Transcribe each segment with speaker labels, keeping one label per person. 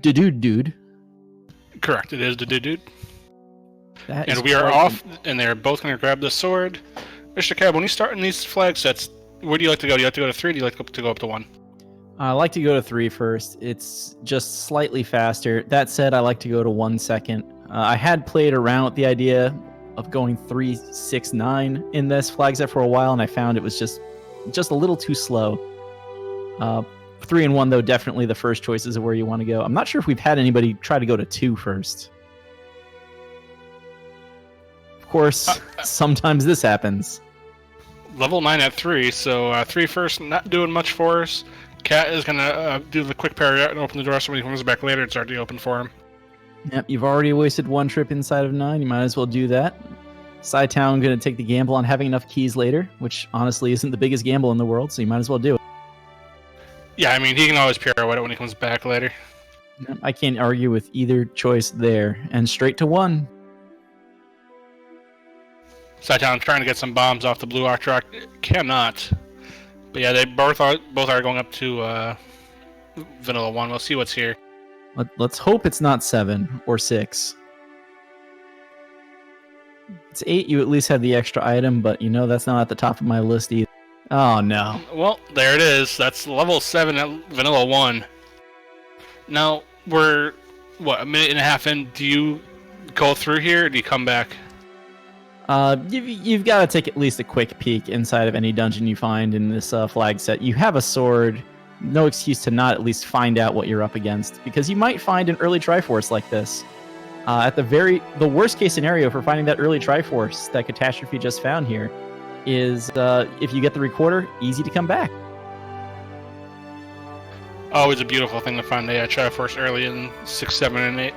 Speaker 1: Dude.
Speaker 2: Correct, it is the dude.
Speaker 1: That
Speaker 2: And
Speaker 1: is
Speaker 2: we are
Speaker 1: quite
Speaker 2: off, and they're both going to grab the sword. Mr. Cab, when you start in these flag sets, where do you like to go? Do you like to go to 3, or do you like to go up to 1?
Speaker 1: I like to go to 3 first. It's just slightly faster. That said, I like to go to 1 second. I had played around with the idea of going 3, 6, 9 in this flag set for a while, and I found it was just a little too slow. 3 and 1, though, definitely the first choices of where you want to go. I'm not sure if we've had anybody try to go to 2 first. Of course, sometimes this happens.
Speaker 2: Level 9 at 3, so 3 first, not doing much for us. Cat is going to do the quick parry out and open the door, so when he comes back later, it's already open for him.
Speaker 1: Yep, you've already wasted 1 trip inside of 9. You might as well do that. Cytown going to take the gamble on having enough keys later, which honestly isn't the biggest gamble in the world, so you might as well do it.
Speaker 2: Yeah, I mean, he can always pirouette it when he comes back later.
Speaker 1: Yep, I can't argue with either choice there. And straight to 1.
Speaker 2: Cytown trying to get some bombs off the blue arc track. Cannot. But yeah, they both are going up to Vanilla 1. We'll see what's here.
Speaker 1: Let's hope it's not 7 or 6. It's 8, you at least have the extra item, but you know that's not at the top of my list either. Oh no.
Speaker 2: Well, there it is. That's level 7 at Vanilla 1. Now, we're, a minute and a half in. Do you go through here, or do you come back?
Speaker 1: You've got to take at least a quick peek inside of any dungeon you find in this flag set. You have a sword. No excuse to not at least find out what you're up against, because you might find an early Triforce like this. At the worst case scenario for finding that early Triforce that Catastrophe just found here is if you get the recorder, easy to come back.
Speaker 2: Always a beautiful thing to find a Triforce early in 6, 7, and 8.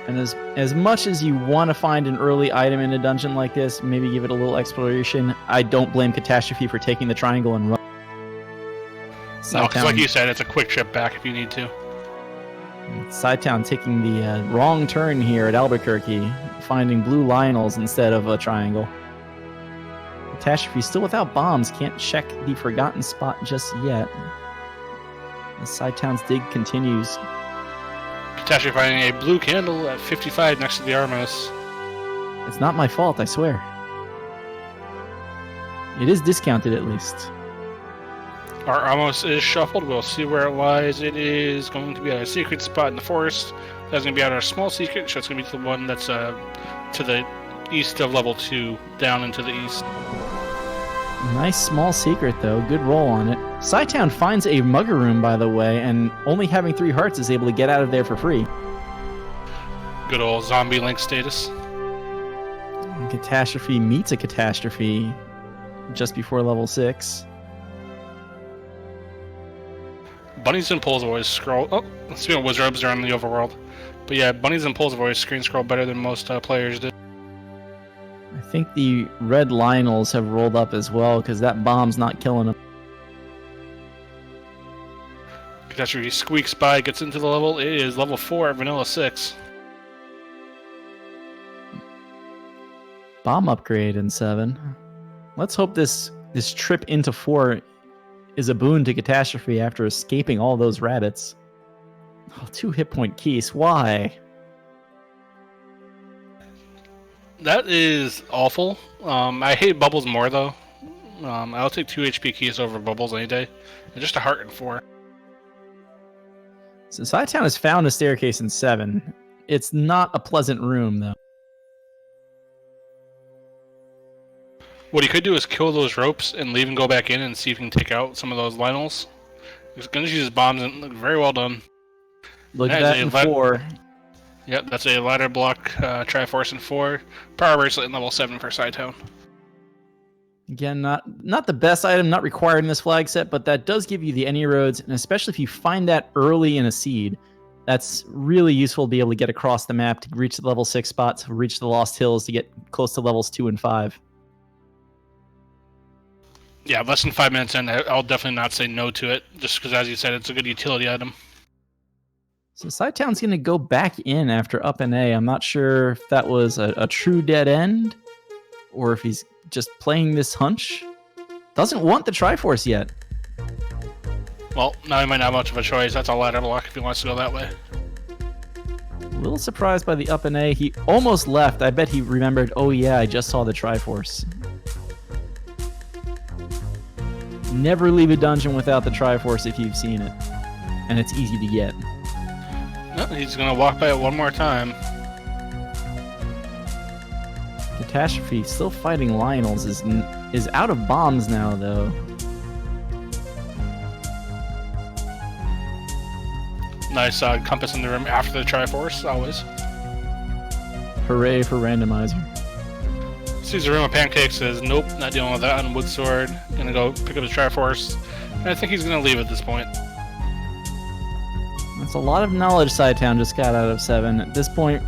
Speaker 1: And as much as you want to find an early item in a dungeon like this, maybe give it a little exploration, I don't blame Catastrophe for taking the triangle and run.
Speaker 2: No, because like you said, it's a quick trip back if you need to.
Speaker 1: Cytown taking the wrong turn here at Albuquerque, finding blue Lionels instead of a triangle. Catastrophe still without bombs, can't check the forgotten spot just yet. As Cytown's dig continues.
Speaker 2: Catastrophe finding a blue candle at 55 next to the Armos.
Speaker 1: It's not my fault, I swear. It is discounted at least.
Speaker 2: Our Armos is shuffled. We'll see where it lies. It is going to be at a secret spot in the forest. That's going to be at our small secret, so it's going to be the one that's to the east of level 2, down into the east.
Speaker 1: Nice small secret, though. Good roll on it. Cytown finds a mugger room, by the way, and only having 3 hearts is able to get out of there for free.
Speaker 2: Good old zombie link status.
Speaker 1: And Catastrophe meets a Catastrophe just before level 6.
Speaker 2: Bunnies and poles always scroll. Oh, speaking of wizards around the overworld. But yeah, bunnies and poles always screen scroll better than most players do.
Speaker 1: I think the red Lionels have rolled up as well, because that bomb's not killing them.
Speaker 2: Catastrophe squeaks by, gets into the level. It is level 4 at Vanilla 6.
Speaker 1: Bomb upgrade in 7. Let's hope this trip into 4 is a boon to Catastrophe after escaping all those rabbits. Oh, 2 hit point keys. Why?
Speaker 2: That is awful. I hate bubbles more, though. I'll take 2 HP keys over bubbles any day. And just a heart in 4.
Speaker 1: So Cytown has found a staircase in 7. It's not a pleasant room, though.
Speaker 2: What he could do is kill those ropes and leave and go back in and see if he can take out some of those Lionels. He's going to use his bombs and look very well done.
Speaker 1: Look at that in 4.
Speaker 2: Yep, that's a ladder block Triforce in 4. Power bracelet in level 7 for Cytown.
Speaker 1: Again, not the best item, not required in this flag set, but that does give you the any roads, and especially if you find that early in a seed, that's really useful to be able to get across the map to reach the level 6 spots, reach the Lost Hills to get close to levels 2 and 5.
Speaker 2: Yeah, less than 5 minutes in, I'll definitely not say no to it, just because, as you said, it's a good utility item.
Speaker 1: So Cytown's going to go back in after up and A. I'm not sure if that was a true dead end, or if he's just playing this hunch. Doesn't want the Triforce yet.
Speaker 2: Well, now he might not have much of a choice. That's a ladder block if he wants to go that way.
Speaker 1: A little surprised by the up and A. He almost left. I bet he remembered, oh yeah, I just saw the Triforce. Never leave a dungeon without the Triforce if you've seen it. And it's easy to get.
Speaker 2: No, he's going to walk by it one more time.
Speaker 1: Catastrophe still fighting Lionels is out of bombs now, though.
Speaker 2: Nice compass in the room after the Triforce, always.
Speaker 1: Hooray for Randomizer.
Speaker 2: Sees a room of pancakes, says, nope, not dealing with that on Wood Sword. Gonna go pick up his Triforce. And I think he's gonna leave at this point.
Speaker 1: That's a lot of knowledge Cytown just got out of 7. At this point,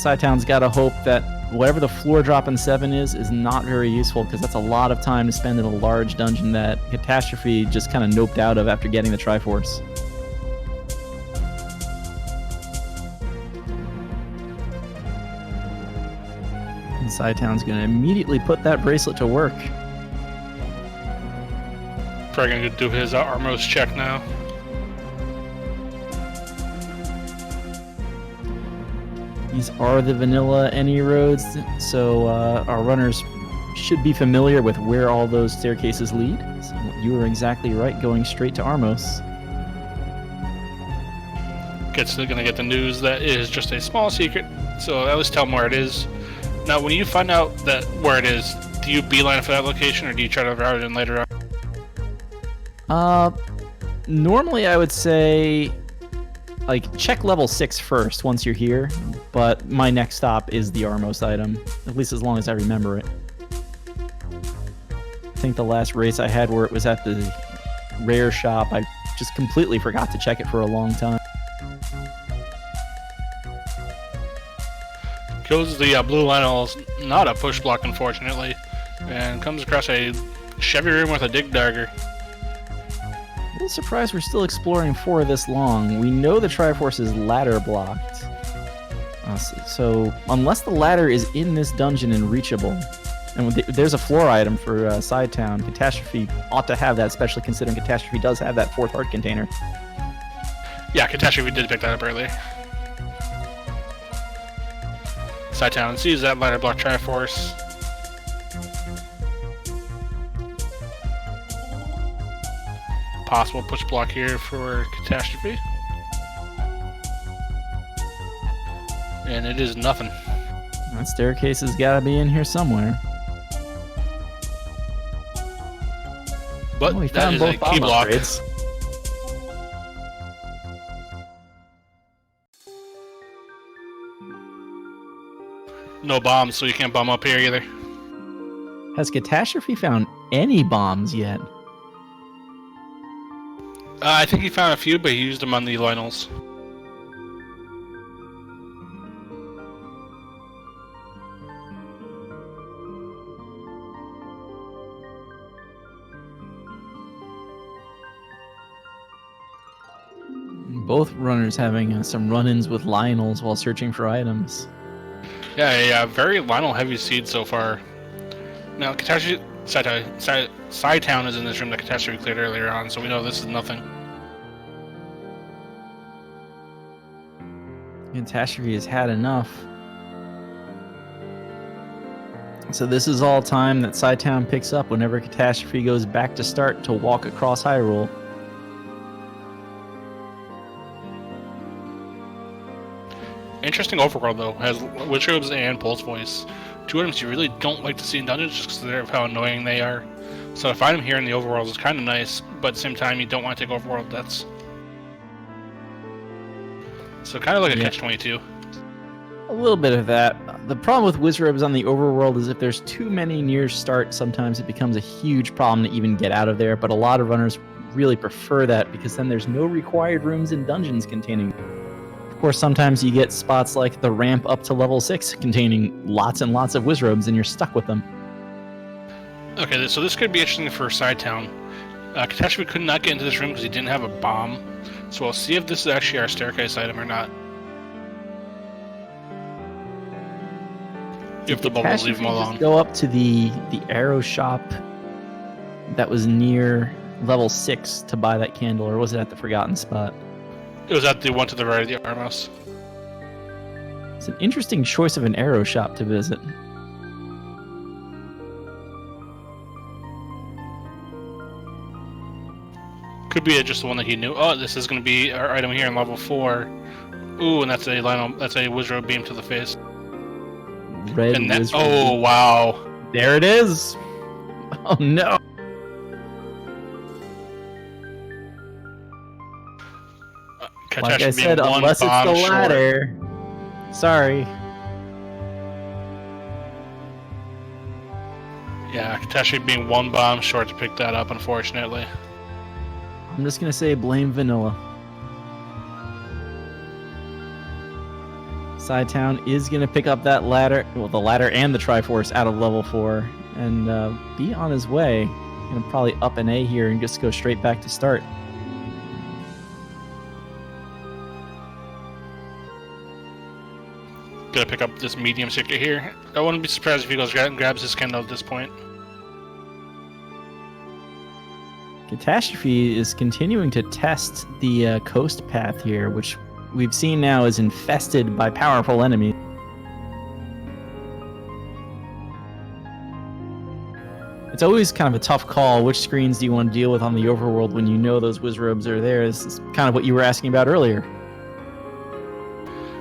Speaker 1: Cytown's got to hope that whatever the floor drop in 7 is not very useful, because that's a lot of time to spend in a large dungeon that Catastrophe just kind of noped out of after getting the Triforce. And Cytown's going to immediately put that bracelet to work.
Speaker 2: Probably gonna do his Armos check now.
Speaker 1: These are the vanilla any roads, so our runners should be familiar with where all those staircases lead. So you were exactly right, going straight to Armos.
Speaker 2: Gonna get the news that it is just a small secret, so at least tell him where it is. Now, when you find out that where it is, do you beeline for that location, or do you try to route it in later on?
Speaker 1: Normally I would say, like, check level 6 first once you're here, but my next stop is the Armos item, at least as long as I remember it. I think the last race I had where it was at the rare shop, I just completely forgot to check it for a long time.
Speaker 2: Goes the blue Lionel's, not a push block unfortunately, and comes across a Chevy room with a dig dagger.
Speaker 1: A little surprised we're still exploring for this long. We know the Triforce is ladder blocked. So unless the ladder is in this dungeon and reachable, and there's a floor item for Cytown, Catastrophe ought to have that, especially considering Catastrophe does have that 4th heart container.
Speaker 2: Yeah, Catastrophe did pick that up earlier. Cytown sees that ladder block Triforce. Possible push block here for Catastrophe. And it is nothing.
Speaker 1: That staircase has got to be in here somewhere.
Speaker 2: But
Speaker 1: we
Speaker 2: that
Speaker 1: found
Speaker 2: is
Speaker 1: both
Speaker 2: a
Speaker 1: bomb
Speaker 2: key block.
Speaker 1: upgrades.
Speaker 2: No bombs, so you can't bomb up here either.
Speaker 1: Has Catastrophe found any bombs yet?
Speaker 2: I think he found a few, but he used them on the Lionels.
Speaker 1: Both runners having some run-ins with Lionels while searching for items.
Speaker 2: Yeah, very Lionel heavy seed so far. Now, Catastrophe, Cytown is in this room that Catastrophe cleared earlier on, so we know this is nothing.
Speaker 1: Catastrophe has had enough. So this is all time that Cytown picks up whenever Catastrophe goes back to start to walk across Hyrule.
Speaker 2: Interesting overworld though, has Witch Robes and Pulse Voice. 2 items you really don't like to see in dungeons just because of how annoying they are. So to find them here in the overworld is kind of nice, but at the same time you don't want to take overworld deaths. So kind of like a catch-22.
Speaker 1: A little bit of that. The problem with Wizrobes on the overworld is if there's too many near start, sometimes it becomes a huge problem to even get out of there, but a lot of runners really prefer that because then there's no required rooms in dungeons containing. Of course, sometimes you get spots like the ramp up to level 6 containing lots and lots of Wizrobes and you're stuck with them.
Speaker 2: Okay, so this could be interesting for Cytown. Catastrophe could not get into this room because he didn't have a bomb. So we'll see if this is actually our staircase item or not. If the bubbles leave him alone.
Speaker 1: Go up to the arrow shop that was near level 6 to buy that candle, or was it at the forgotten spot?
Speaker 2: It was at the one to the right of the Armos.
Speaker 1: It's an interesting choice of an arrow shop to visit.
Speaker 2: Could be just the one that he knew. Oh, this is going to be our item here in level 4. Ooh, and that's a wizard beam to the face.
Speaker 1: Red
Speaker 2: And that,
Speaker 1: wizard
Speaker 2: oh,
Speaker 1: beam.
Speaker 2: wow.
Speaker 1: There it is. Oh no. Like I said, unless it's the ladder. Sorry.
Speaker 2: Yeah, Catastrophe being 1 bomb short to pick that up, unfortunately.
Speaker 1: I'm just gonna say blame Vanilla. Cytown is gonna pick up that ladder, well, the ladder and the Triforce out of level 4, and be on his way. Gonna probably up an A here and just go straight back to start.
Speaker 2: Gonna pick up this medium secret here. I wouldn't be surprised if he goes and grabs his Kindle at this point.
Speaker 1: Catastrophe is continuing to test the coast path here, which we've seen now is infested by powerful enemies. It's always kind of a tough call. Which screens do you want to deal with on the overworld when you know those wizrobes are there? This is kind of what you were asking about earlier.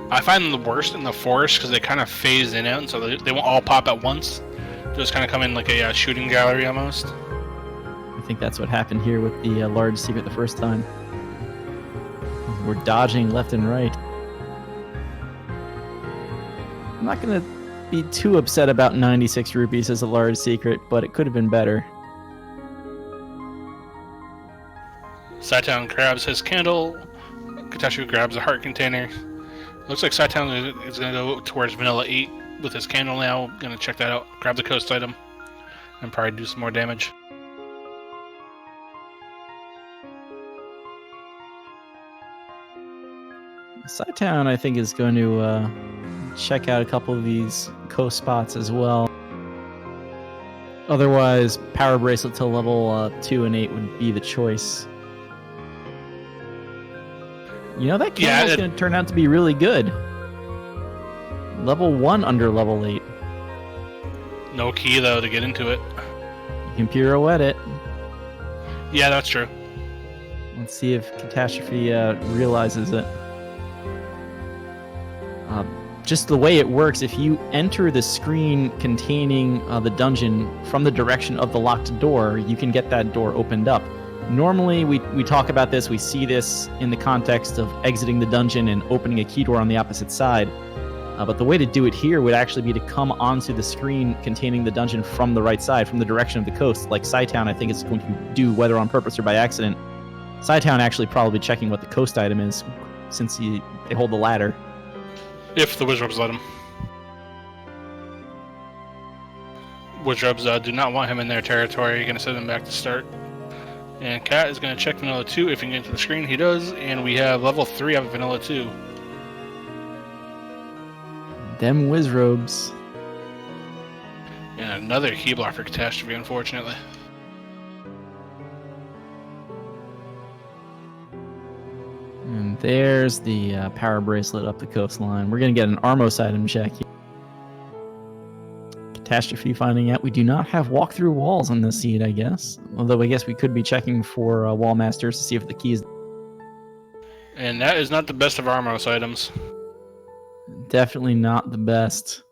Speaker 2: I find them the worst in the forest because they kind of phase in and out, and so they won't all pop at once. They just kind of come in like a shooting gallery almost.
Speaker 1: I think that's what happened here with the large secret the first time. We're dodging left and right. I'm not going to be too upset about 96 rupees as a large secret, but it could have been better.
Speaker 2: Cytown grabs his candle. Catastrophe grabs a heart container. Looks like Cytown is going to go towards Vanilla 8 with his candle now. Going to check that out. Grab the coast item. And probably do some more damage.
Speaker 1: Cytown, I think, is going to check out a couple of these coast spots as well. Otherwise, Power Bracelet to level 2 and 8 would be the choice. You know, that candle's going to turn out to be really good. Level 1 under level 8.
Speaker 2: No key, though, to get into it.
Speaker 1: You can pirouette it.
Speaker 2: Yeah, that's true.
Speaker 1: Let's see if Catastrophe realizes it. Just the way it works, if you enter the screen containing the dungeon from the direction of the locked door, you can get that door opened up. Normally, we talk about this, we see this in the context of exiting the dungeon and opening a key door on the opposite side. But the way to do it here would actually be to come onto the screen containing the dungeon from the right side, from the direction of the coast, like Cytown I think is going to do, whether on purpose or by accident. Cytown actually probably checking what the coast item is, since they hold the ladder.
Speaker 2: If the wizards let him. Wizards do not want him in their territory. You're going to send him back to start. And Cat is going to check Vanilla 2 if he can get into the screen. He does, and we have level 3 of Vanilla 2.
Speaker 1: Them wizrobes.
Speaker 2: And another Keyblot for Catastrophe, unfortunately.
Speaker 1: And there's the power bracelet up the coastline. We're going to get an Armos item check here. Catastrophe finding out we do not have walk-through walls on this seed, I guess. Although I guess we could be checking for wall masters to see if the keys.
Speaker 2: And that is not the best of Armos items.
Speaker 1: Definitely not the best.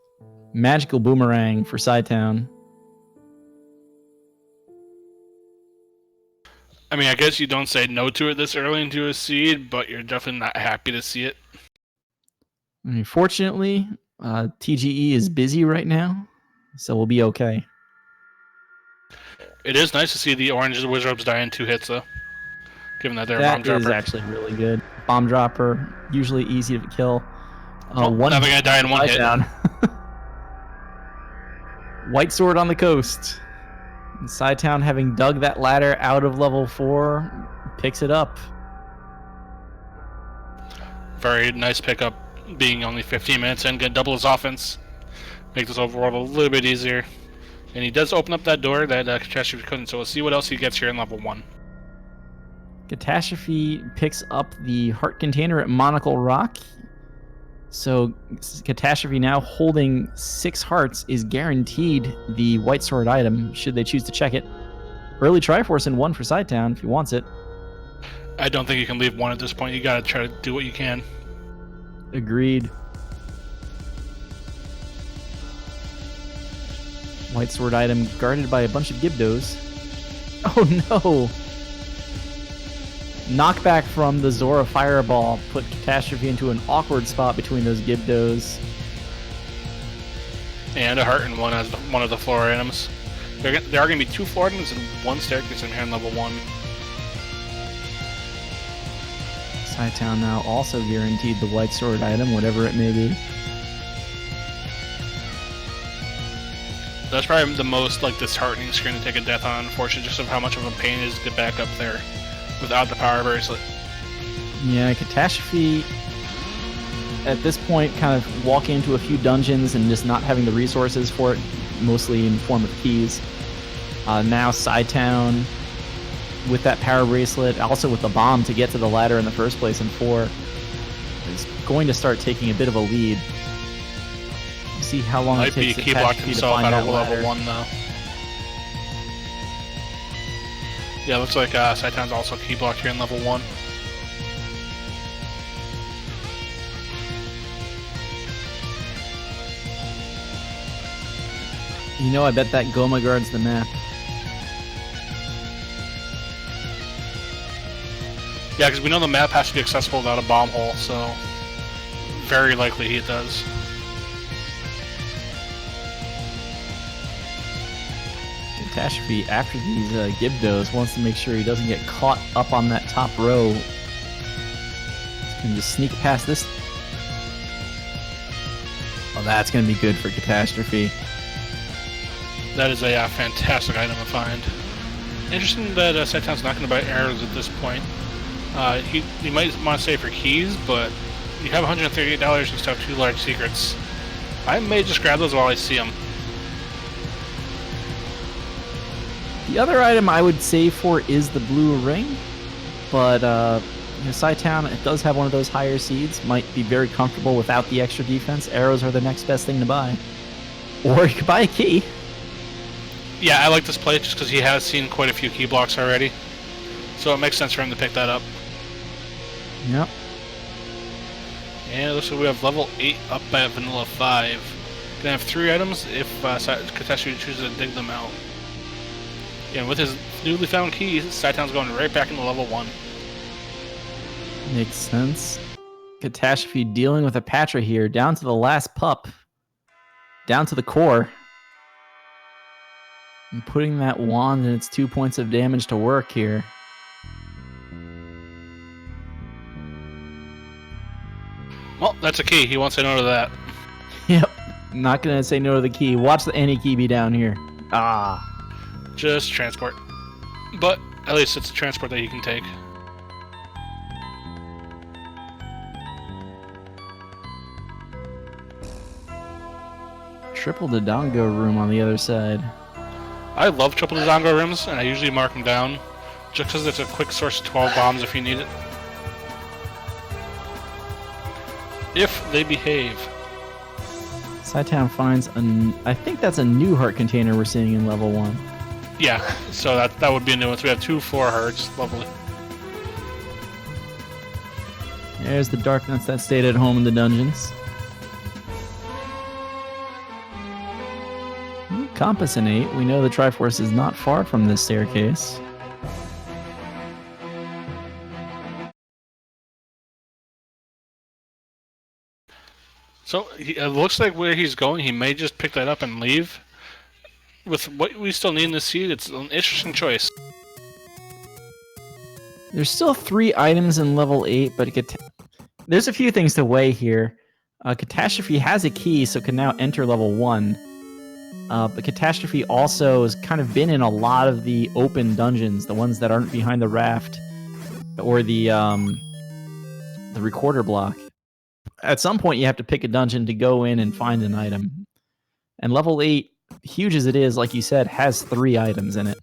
Speaker 1: Magical boomerang for Cytown.
Speaker 2: I mean, I guess you don't say no to it this early into a seed, but you're definitely not happy to see it.
Speaker 1: I mean, fortunately, TGE is busy right now, so we'll be okay.
Speaker 2: It is nice to see the orange wizards die in 2 hits, though. Given that they're a bomb dropper.
Speaker 1: That is actually really good. Bomb dropper, usually easy to kill.
Speaker 2: Now they're going to die in 1 hit.
Speaker 1: Down. White sword on the coast. And Cytown, having dug that ladder out of level 4, picks it up.
Speaker 2: Very nice pickup, being only 15 minutes in, going to double his offense. Make this overworld a little bit easier. And he does open up that door that Catastrophe couldn't, so we'll see what else he gets here in level 1.
Speaker 1: Catastrophe picks up the heart container at Monocle Rock. So Catastrophe, now holding 6 hearts, is guaranteed the white sword item should they choose to check it. Early Triforce and 1 for Cytown if he wants it.
Speaker 2: I don't think you can leave 1 at this point. You gotta try to do what you can.
Speaker 1: Agreed. White sword item guarded by a bunch of Gibdos. Oh no! Knockback from the Zora Fireball put Catastrophe into an awkward spot between those Gibdos.
Speaker 2: And a heart and 1 as one of the floor items. There are going to be 2 floor items and 1 staircase in here in level 1.
Speaker 1: Cytown now also guaranteed the white sword item, whatever it may be.
Speaker 2: That's probably the most disheartening screen to take a death on, unfortunately, just of how much of a pain it is to get back up there without the power bracelet.
Speaker 1: Yeah, Catastrophe at this point kind of walking into a few dungeons and just not having the resources for it, mostly in the form of keys. Now Cytown with that power bracelet, also with the bomb to get to the ladder in the first place in 4, is going to start taking a bit of a lead. We'll see how long it takes
Speaker 2: key blocked
Speaker 1: Catastrophe to
Speaker 2: himself
Speaker 1: find
Speaker 2: out
Speaker 1: that
Speaker 2: of
Speaker 1: ladder.
Speaker 2: level 1 though. Yeah, looks like Cytown's also key blocked here in level 1.
Speaker 1: You know, I bet that Goma guards the map.
Speaker 2: Yeah, because we know the map has to be accessible without a bomb hole, so very likely he does.
Speaker 1: Catastrophe, after these Gibdos, wants to make sure he doesn't get caught up on that top row. He can just sneak past this. Oh, that's going to be good for Catastrophe.
Speaker 2: That is a fantastic item to find. Interesting that Cytown's not going to buy arrows at this point. He might want to save for keys, but you have $138 and still have 2 large secrets. I may just grab those while I see them.
Speaker 1: The other item I would save for is the blue ring, but Cytown, it does have one of those higher seeds, might be very comfortable without the extra defense. Arrows are the next best thing to buy. Or you could buy a key.
Speaker 2: Yeah, I like this play just because he has seen quite a few key blocks already. So it makes sense for him to pick that up.
Speaker 1: Yep.
Speaker 2: And it looks like we have level 8 up by vanilla 5. Gonna have 3 items if Catastrophe chooses to dig them out. And with his newly found keys, Cytown's going right back into level 1.
Speaker 1: Makes sense. Catastrophe dealing with a Patra here, down to the last pup. Down to the core. And putting that wand and its 2 points of damage to work here.
Speaker 2: Well, that's a key. He won't say no to that.
Speaker 1: Yep. Not gonna say no to the key. Watch the any key be down here. Ah.
Speaker 2: Just transport. But at least it's a transport that you can take.
Speaker 1: Triple Dodongo room on the other side.
Speaker 2: I love triple Dodongo rooms, and I usually mark them down, just because it's a quick source of 12 bombs if you need it. If they behave.
Speaker 1: Cytown finds I think that's a new heart container we're seeing in level 1.
Speaker 2: Yeah, so that would be a new one. So we have 2 4 hearts. Lovely.
Speaker 1: There's the Darknuts that stayed at home in the dungeons. Compass in 8. We know the Triforce is not far from this staircase.
Speaker 2: So it looks like where he's going, he may just pick that up and leave. With what we still need in this seed, it's an interesting choice.
Speaker 1: There's still 3 items in level 8, but there's a few things to weigh here. Catastrophe has a key, so can now enter level 1. But Catastrophe also has kind of been in a lot of the open dungeons, the ones that aren't behind the raft, or the recorder block. At some point, you have to pick a dungeon to go in and find an item. And level 8, huge as it is, like you said, has 3 items in it.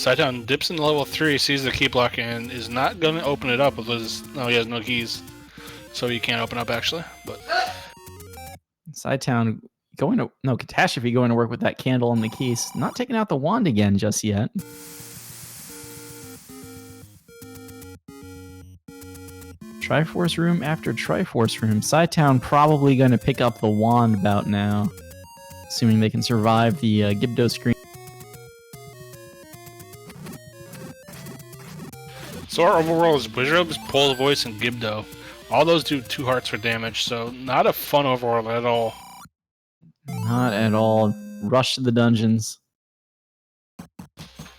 Speaker 2: Cytown dips into level 3, sees the key block, and is not going to open it up with his... No, he has no keys. So he can't open up, actually. But
Speaker 1: Cytown going to... No, Catastrophe going to work with that candle and the keys. Not taking out the wand again just yet. Triforce room after Triforce room. Cytown probably going to pick up the wand about now. Assuming they can survive the Gibdo screen.
Speaker 2: so our overall is Wizrobes, Pole Voice, and Gibdo. All those do 2 hearts for damage, so not a fun overall at all.
Speaker 1: Not at all. Rush to the dungeons.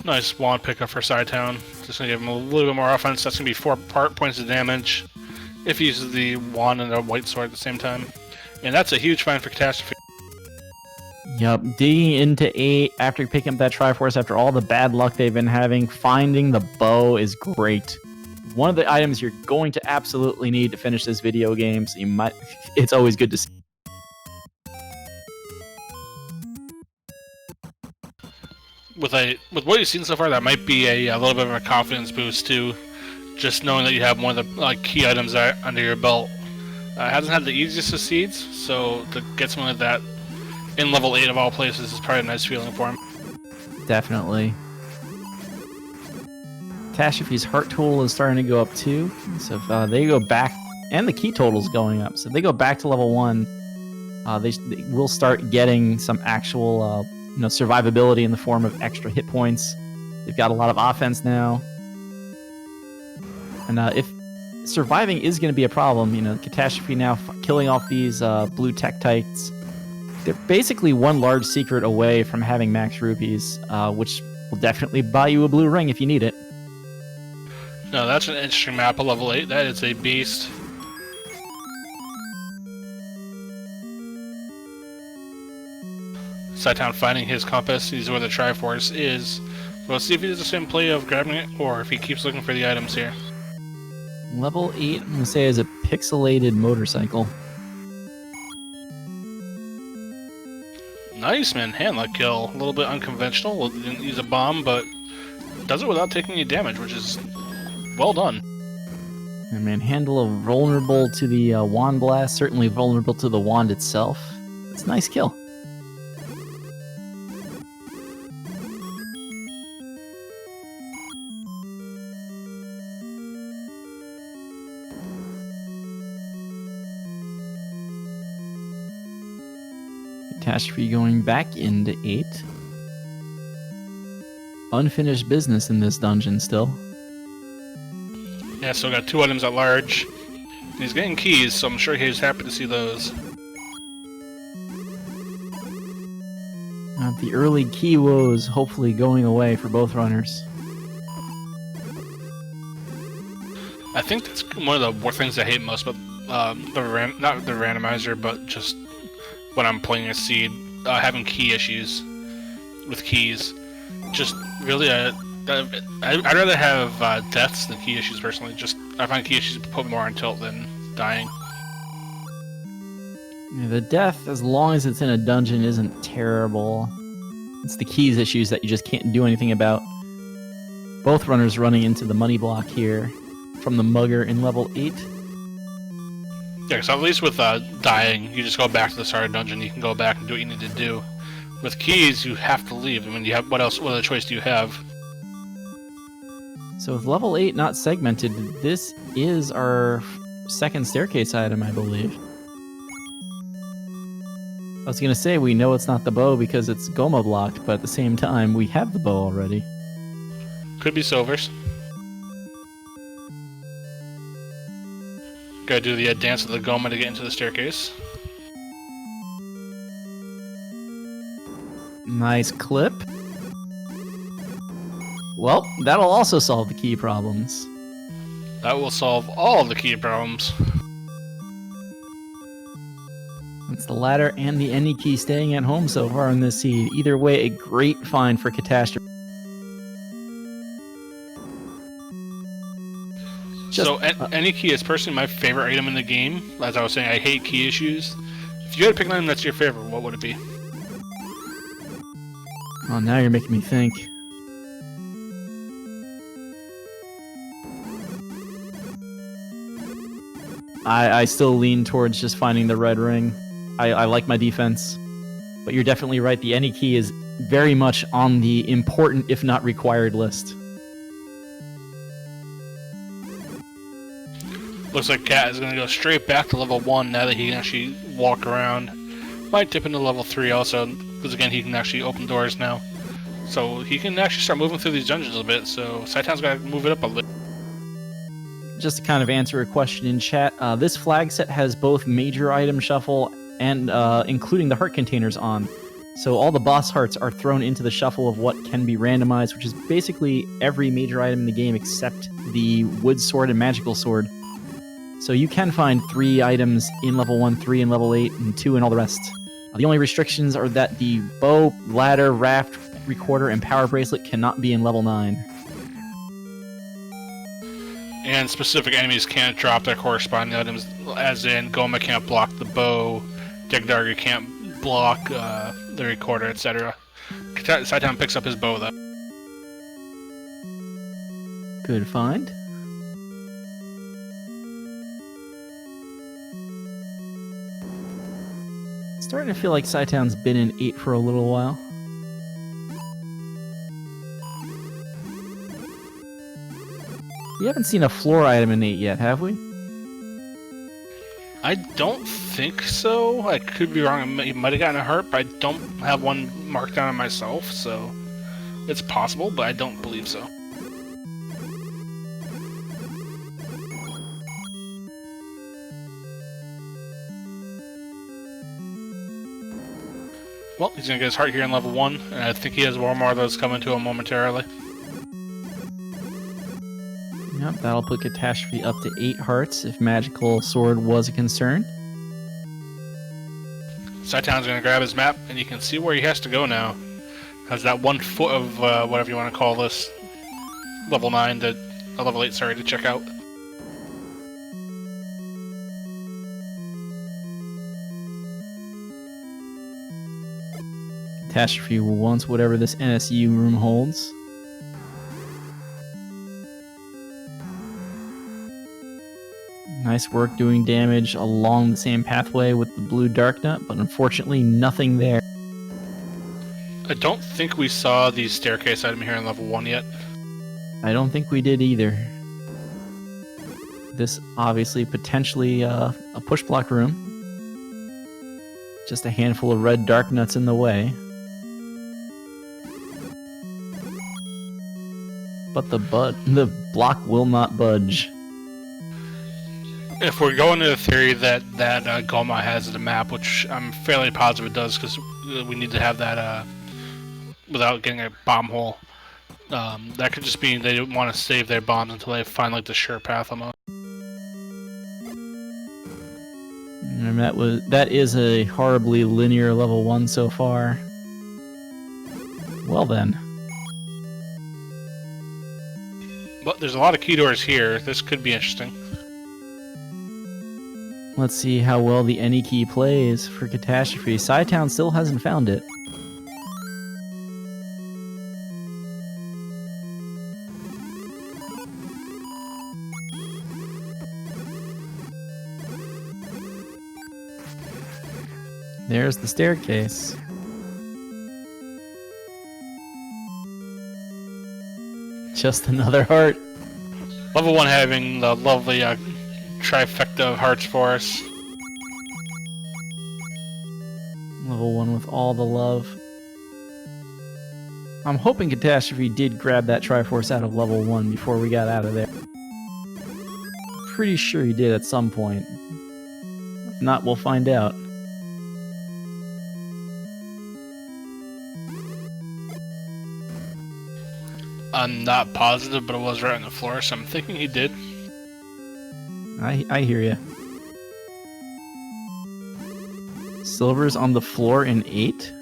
Speaker 2: Nice wand pickup for Cytown. Just gonna give him a little bit more offense. That's gonna be 4 points of damage if he uses the wand and the white sword at the same time. And that's a huge find for Catastrophe.
Speaker 1: Yep, digging into 8 after picking up that Triforce after all the bad luck they've been having. Finding the bow is great. One of the items you're going to absolutely need to finish this video game, so you might... It's always good to see.
Speaker 2: With what you've seen so far, that might be a little bit of a confidence boost too. Just knowing that you have one of the key items under your belt. Hasn't had the easiest of seeds, so to get something like that in level 8 of all places is probably a nice feeling for him.
Speaker 1: Definitely. Catastrophe's heart total is starting to go up too. So if they go back, and the key total is going up. So if they go back to level 1, they will start getting some actual survivability in the form of extra hit points. They've got a lot of offense now. And if surviving is going to be a problem, Catastrophe now killing off these blue Tektites. They're basically one large secret away from having max rupees, which will definitely buy you a blue ring if you need it.
Speaker 2: No, that's an interesting map of level 8. That is a beast. Cytown finding his compass. He's where the Triforce is. We'll see if he does the same play of grabbing it, or if he keeps looking for the items here.
Speaker 1: Level 8, I'm going to say, is a pixelated motorcycle.
Speaker 2: Nice, man. Handlock kill. A little bit unconventional. Didn't use a bomb, but does it without taking any damage, which is well done.
Speaker 1: And Manhandle vulnerable to the wand blast, certainly vulnerable to the wand itself. It's a nice kill. Catastrophe going back into 8. Unfinished business in this dungeon still.
Speaker 2: Yeah, so got 2 items at large. He's getting keys, so I'm sure he's happy to see those.
Speaker 1: The early key woes hopefully going away for both runners.
Speaker 2: I think that's one of the things I hate most about not the randomizer, but just when I'm playing a seed, having key issues with keys. Just really, I'd rather have deaths than key issues personally. Just I find key issues put me more on tilt than dying.
Speaker 1: Yeah, the death, as long as it's in a dungeon, isn't terrible. It's the keys issues that you just can't do anything about. Both runners running into the money block here from the mugger in level 8.
Speaker 2: Yeah, so at least with dying, you just go back to the start of the dungeon. You can go back and do what you need to do. With keys, you have to leave. I mean, you have what else? What other choice do you have?
Speaker 1: So with level 8 not segmented, this is our second staircase item, I believe. I was going to say we know it's not the bow because it's Goma blocked, but at the same time, we have the bow already.
Speaker 2: Could be Silvers. Gotta do the dance of the Goma to get into the staircase.
Speaker 1: Nice clip. Well, that'll also solve the key problems.
Speaker 2: That will solve all of the key problems.
Speaker 1: It's the ladder and the any key staying at home so far in this seed. Either way, a great find for Catastrophe.
Speaker 2: So, any key is personally my favorite item in the game. As I was saying, I hate key issues. If you had to pick an item that's your favorite, what would it be?
Speaker 1: Oh, now you're making me think. I still lean towards just finding the red ring. I like my defense. But you're definitely right. The any key is very much on the important, if not required, list.
Speaker 2: Looks like Cat is going to go straight back to level 1 now that he can actually walk around. Might dip into level 3 also, because again, he can actually open doors now. So he can actually start moving through these dungeons a bit, so Cytown's got to move it up a little.
Speaker 1: Just to kind of answer a question in chat, this flag set has both major item shuffle and including the heart containers on. So all the boss hearts are thrown into the shuffle of what can be randomized, which is basically every major item in the game except the wood sword and magical sword. So you can find 3 items in level 1, 3 in level 8, and 2 in all the rest. The only restrictions are that the bow, ladder, raft, recorder, and power bracelet cannot be in level 9.
Speaker 2: And specific enemies can't drop their corresponding items, as in Goma can't block the bow, Digdarga can't block the recorder, etc. Cytown picks up his bow, though.
Speaker 1: Good find. Starting to feel like Cytown's been in 8 for a little while. We haven't seen a floor item in 8 yet, have we?
Speaker 2: I don't think so. I could be wrong. He might have gotten a hurt, but I don't have one marked down on myself, so it's possible, but I don't believe so. Well, he's going to get his heart here in level 1, and I think he has one more of those coming to him momentarily.
Speaker 1: Yep, that'll put Catastrophe up to 8 hearts if Magical Sword was a concern.
Speaker 2: Cytown's going to grab his map, and you can see where he has to go now. Has that 1 foot of whatever you want to call this, level 9 to level 8, sorry, to check out.
Speaker 1: Catastrophe wants whatever this NSU room holds. Nice work doing damage along the same pathway with the blue dark nut, but unfortunately nothing there.
Speaker 2: I don't think we saw the staircase item here in level 1 yet.
Speaker 1: I don't think we did either. This obviously potentially a push block room. Just a handful of red dark nuts in the way. But the block will not budge.
Speaker 2: If we're going to the theory that Goma has the map, which I'm fairly positive it does, because we need to have that without getting a bomb hole, that could just mean they don't want to save their bombs until they find like the sure path almost.
Speaker 1: And that is a horribly linear level 1 so far. Well then.
Speaker 2: But there's a lot of key doors here. This could be interesting.
Speaker 1: Let's see how well the any key plays for Catastrophe. Cytown still hasn't found it. There's the staircase. Just another heart.
Speaker 2: Level 1 having the lovely trifecta of hearts for us.
Speaker 1: Level 1 with all the love. I'm hoping Catastrophe did grab that Triforce out of level 1 before we got out of there. Pretty sure he did at some point. If not, we'll find out.
Speaker 2: I'm not positive, but it was right on the floor, so I'm thinking he did.
Speaker 1: I hear ya. Silver's on the floor in 8?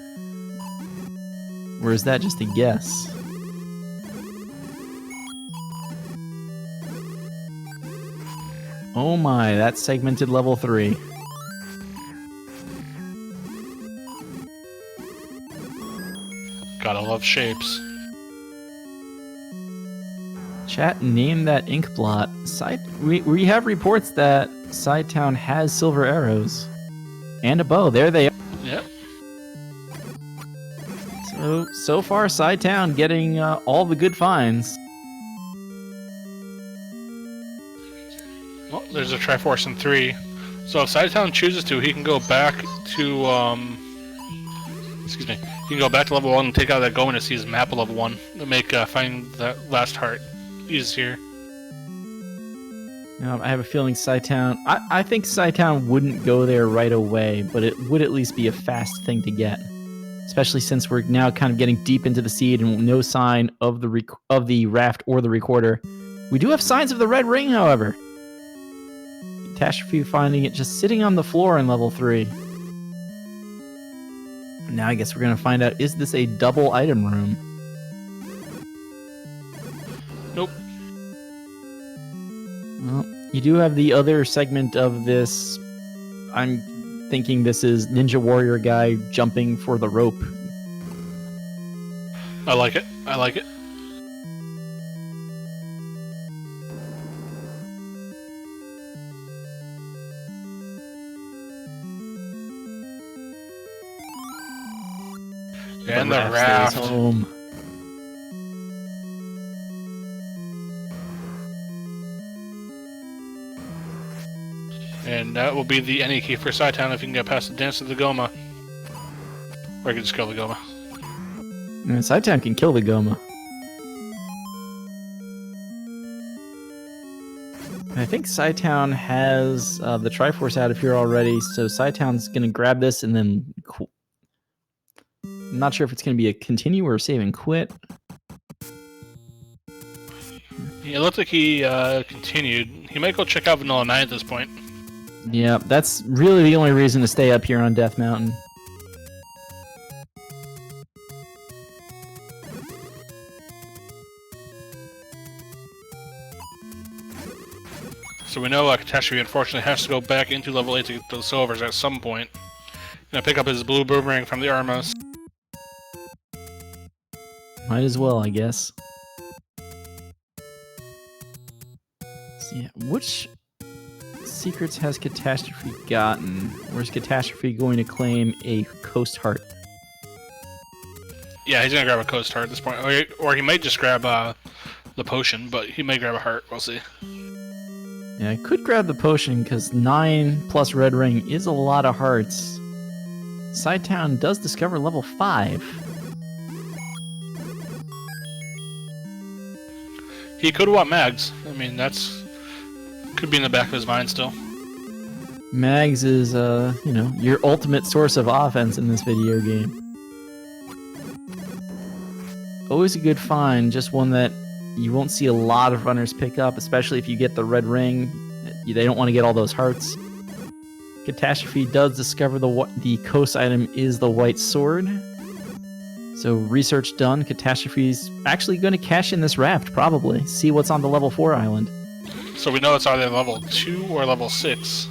Speaker 1: Or is that just a guess? Oh my, that's segmented level 3.
Speaker 2: Gotta love shapes.
Speaker 1: Chat, name that ink blot. We have reports that Cytown has silver arrows. And a bow. There they are.
Speaker 2: Yep.
Speaker 1: So far, Cytown getting all the good finds.
Speaker 2: Well, there's a Triforce in 3. So if Cytown chooses to, he can go back to, excuse me, he can go back to level 1 and take out that Ganon to see his map of level 1 to make find that last heart easier.
Speaker 1: I have a feeling Cytown... I think Cytown wouldn't go there right away, but it would at least be a fast thing to get. Especially since we're now kind of getting deep into the seed and no sign of the raft or the recorder. We do have signs of the red ring, however. Catastrophe finding it just sitting on the floor in level 3. Now I guess we're going to find out, is this a double item room?
Speaker 2: Nope.
Speaker 1: Well, you do have the other segment of this. I'm thinking this is Ninja Warrior guy jumping for the rope.
Speaker 2: I like it. I like it. And the raft.
Speaker 1: Stays home.
Speaker 2: And that will be the any key for Cytown if you can get past the Dance of the Goma. Or you can just kill the Goma.
Speaker 1: And Cytown can kill the Goma. I think Cytown has the Triforce out of here already, so Cytown's going to grab this and then... I'm not sure if it's going to be a continue or a save and quit.
Speaker 2: Yeah, it looked like he continued. He might go check out Vanilla 9 at this point.
Speaker 1: Yeah, that's really the only reason to stay up here on Death Mountain.
Speaker 2: So we know Catastrophe unfortunately has to go back into level 8 to get those silvers at some point. Gonna pick up his blue boomerang from the Armos.
Speaker 1: Might as well, I guess. So yeah, which secrets has Catastrophe gotten? Where's Catastrophe going to claim a Coast Heart?
Speaker 2: Yeah, he's gonna grab a Coast Heart at this point. Or he might just grab the potion, but he may grab a heart, we'll see.
Speaker 1: Yeah, I could grab the potion, because 9 plus Red Ring is a lot of hearts. Cytown does discover level 5.
Speaker 2: He could want Mags. I mean, that's... could be in the back of his mind still.
Speaker 1: Mags is, you know, your ultimate source of offense in this video game. Always a good find, just one that you won't see a lot of runners pick up, especially if you get the red ring. They don't want to get all those hearts. Catastrophe does discover the coast item is the white sword. So research done. Catastrophe's actually going to cash in this raft, probably. See what's on the level 4 island.
Speaker 2: So we know it's either level 2 or level 6.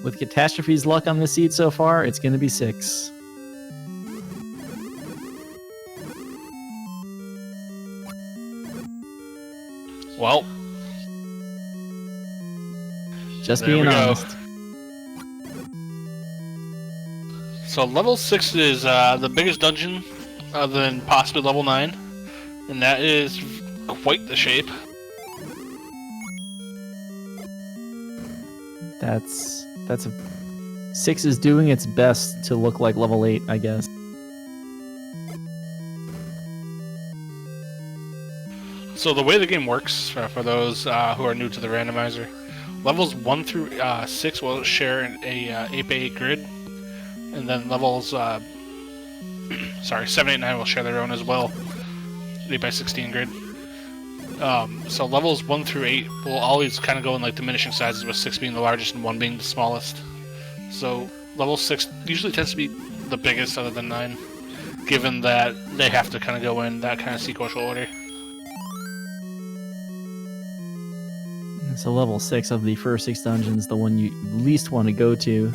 Speaker 1: With Catastrophe's luck on this seed so far, it's going to be 6.
Speaker 2: Well,
Speaker 1: just being honest.
Speaker 2: So level 6 is the biggest dungeon other than possibly level 9. And that is quite the shape.
Speaker 1: That's a 6 is doing its best to look like level 8, I guess.
Speaker 2: So the way the game works, for those who are new to the randomizer, levels 1 through 6 will share a 8x8 grid, and then levels 7, 8, 9 will share their own as well, 8x16 grid. So levels 1 through 8 will always kind of go in like diminishing sizes, with 6 being the largest and 1 being the smallest. So level 6 usually tends to be the biggest other than 9, given that they have to kind of go in that kind of sequential order.
Speaker 1: So level 6 of the first 6 dungeons, the one you least want to go to.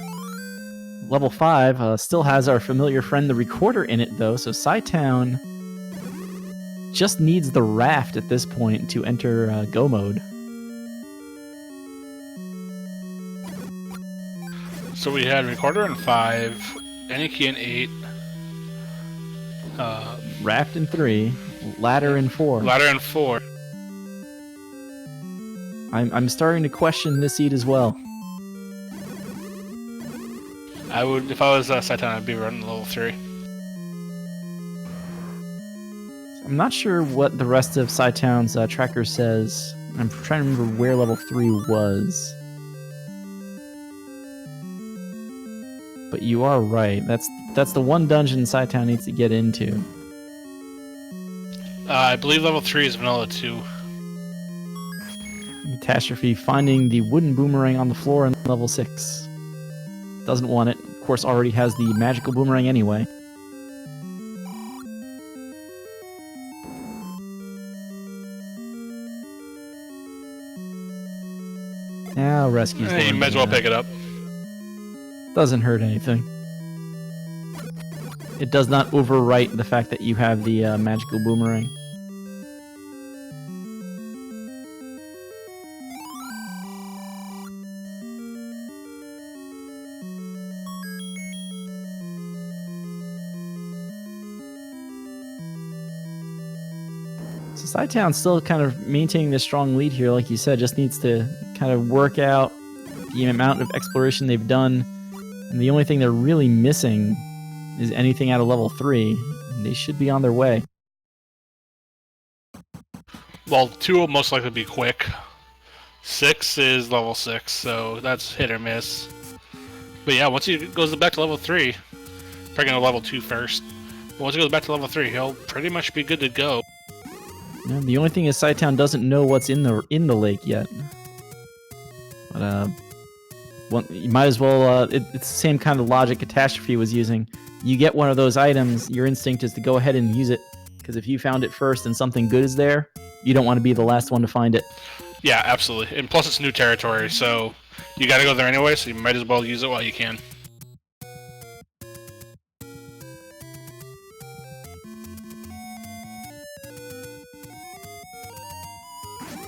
Speaker 1: Level 5 still has our familiar friend the Recorder in it, though, so Cytown just needs the raft at this point to enter Go mode.
Speaker 2: So we had recorder in 5, any key in 8.
Speaker 1: Raft in 3, ladder in 4.
Speaker 2: Ladder in 4.
Speaker 1: I'm starting to question this seed as well.
Speaker 2: I would, if I was Cytown, I'd be running level 3.
Speaker 1: I'm not sure what the rest of Cytown's tracker says. I'm trying to remember where level 3 was. But you are right. That's the one dungeon Cytown needs to get into.
Speaker 2: I believe level 3 is vanilla 2.
Speaker 1: Catastrophe finding the wooden boomerang on the floor in level 6. Doesn't want it. Of course, already has the magical boomerang anyway. Now rescue's
Speaker 2: You might as well pick it up.
Speaker 1: Doesn't hurt anything. It does not overwrite the fact that you have the magical boomerang. So Cytown's still kind of maintaining this strong lead here, like you said, just needs to kind of work out the amount of exploration they've done. And the only thing they're really missing is anything out of level 3. And they should be on their way.
Speaker 2: Well, 2 will most likely be quick. 6 is level 6, so that's hit or miss. But yeah, once he goes back to level 3, probably gonna level 2 first. But once he goes back to level 3, he'll pretty much be good to go.
Speaker 1: Yeah, the only thing is Cytown doesn't know what's in the lake yet. But you might as well. It's the same kind of logic Catastrophe was using. You get one of those items, your instinct is to go ahead and use it, because if you found it first and something good is there, you don't want to be the last one to find it.
Speaker 2: Yeah, absolutely. And plus, it's new territory, so you got to go there anyway. So you might as well use it while you can.